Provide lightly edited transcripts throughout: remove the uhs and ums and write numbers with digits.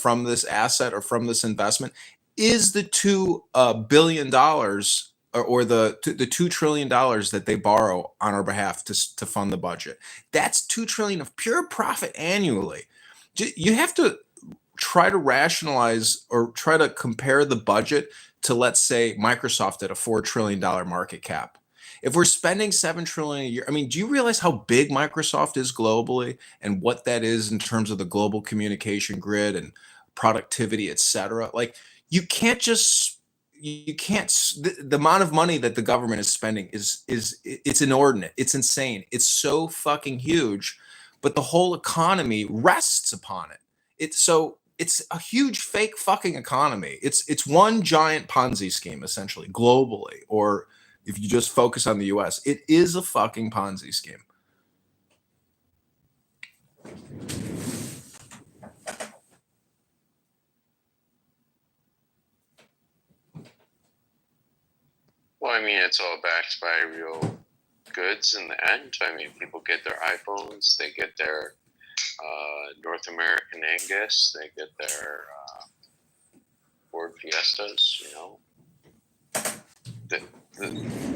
from this asset or from this investment is the $2 billion or the $2 trillion that they borrow on our behalf to fund the budget. That's $2 trillion of pure profit annually. You have to try to rationalize or try to compare the budget to, let's say, Microsoft at a $4 trillion market cap. If we're spending $7 trillion a year, I mean, do you realize how big Microsoft is globally and what that is in terms of the global communication grid and productivity, et cetera? Like, you can't the amount of money that the government is spending is it's inordinate. It's insane. It's so fucking huge, but the whole economy rests upon it. It's a huge fake fucking economy. It's one giant Ponzi scheme, essentially, globally, or if you just focus on the US, it is a fucking Ponzi scheme. Well, I mean, it's all backed by real goods in the end. I mean, people get their iPhones, they get their North American Angus, they get their Ford Fiestas, you know.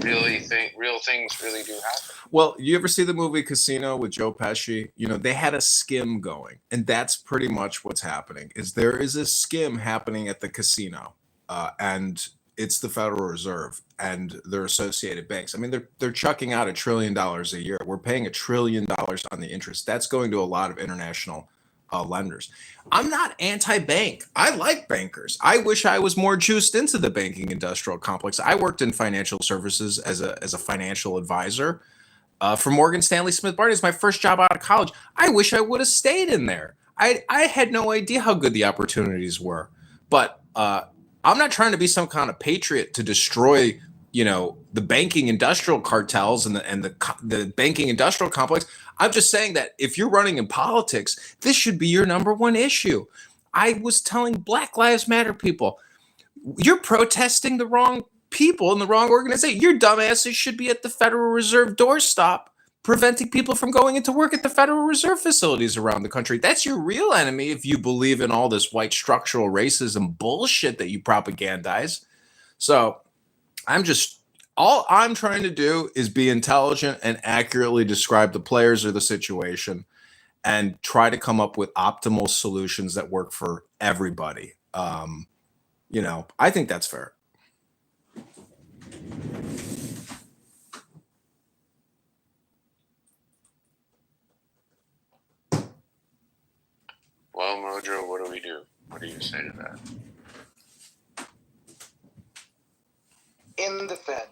Real things really do happen. Well, you ever see the movie Casino with Joe Pesci? You know, they had a skim going, and that's pretty much what's happening. Is there is a skim happening at the casino, and it's the Federal Reserve and their associated banks. I mean, they're chucking out $1 trillion a year. We're paying $1 trillion on the interest. That's going to a lot of international lenders. I'm not anti-bank. I like bankers. I wish I was more juiced into the banking industrial complex. I worked in financial services as a financial advisor for Morgan Stanley Smith Barney. It's my first job out of college. I wish I would have stayed in there. I had no idea how good the opportunities were. But I'm not trying to be some kind of patriot to destroy, you know, the banking industrial cartels and the banking industrial complex. I'm just saying that if you're running in politics, this should be your number one issue. I was telling Black Lives Matter people, you're protesting the wrong people in the wrong organization. Your dumbasses should be at the Federal Reserve doorstop, preventing people from going into work at the Federal Reserve facilities around the country. That's your real enemy if you believe in all this white structural racism bullshit that you propagandize. So all I'm trying to do is be intelligent and accurately describe the players or the situation and try to come up with optimal solutions that work for everybody. You know, I think that's fair. Well, Mojo, what do we do? What do you say to that? In the Fed.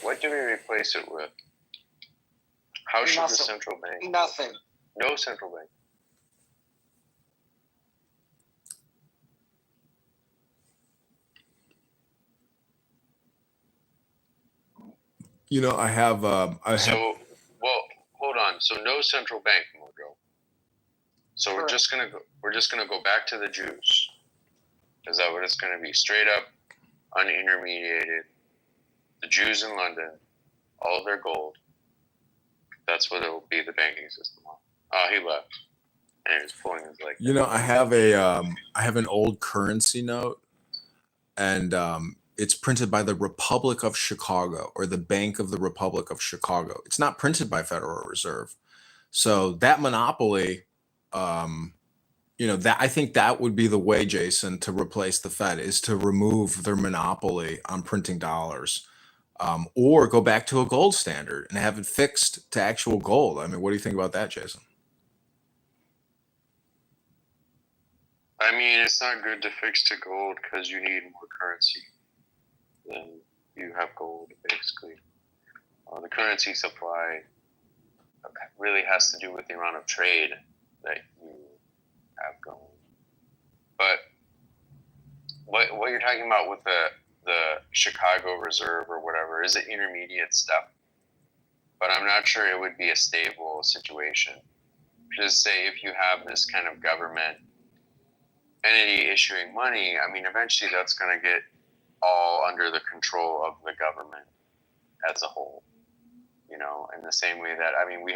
What do we replace it with? How should the central bank? Nothing. No central bank. You know, well, hold on. So no central bank, Mojo. So we're just gonna go back to the Jews. Is that what it's gonna be? Straight up, unintermediated. The Jews in London, all of their gold. That's what it will be. The banking system. Oh, he left, and he's pulling his leg. You know, I have an old currency note, and it's printed by the Republic of Chicago or the Bank of the Republic of Chicago. It's not printed by Federal Reserve. So that monopoly, you know, that I think that would be the way, Jason, to replace the Fed is to remove their monopoly on printing dollars, or go back to a gold standard and have it fixed to actual gold. I mean, what do you think about that, Jason? I mean, it's not good to fix to gold because you need more currency than you have gold, basically. The currency supply really has to do with the amount of trade that you have going. But what you're talking about with the Chicago Reserve or whatever is an intermediate step. But I'm not sure it would be a stable situation. Just say if you have this kind of government entity issuing money, I mean, eventually that's going to get all under the control of the government as a whole, you know, in the same way that, I mean, we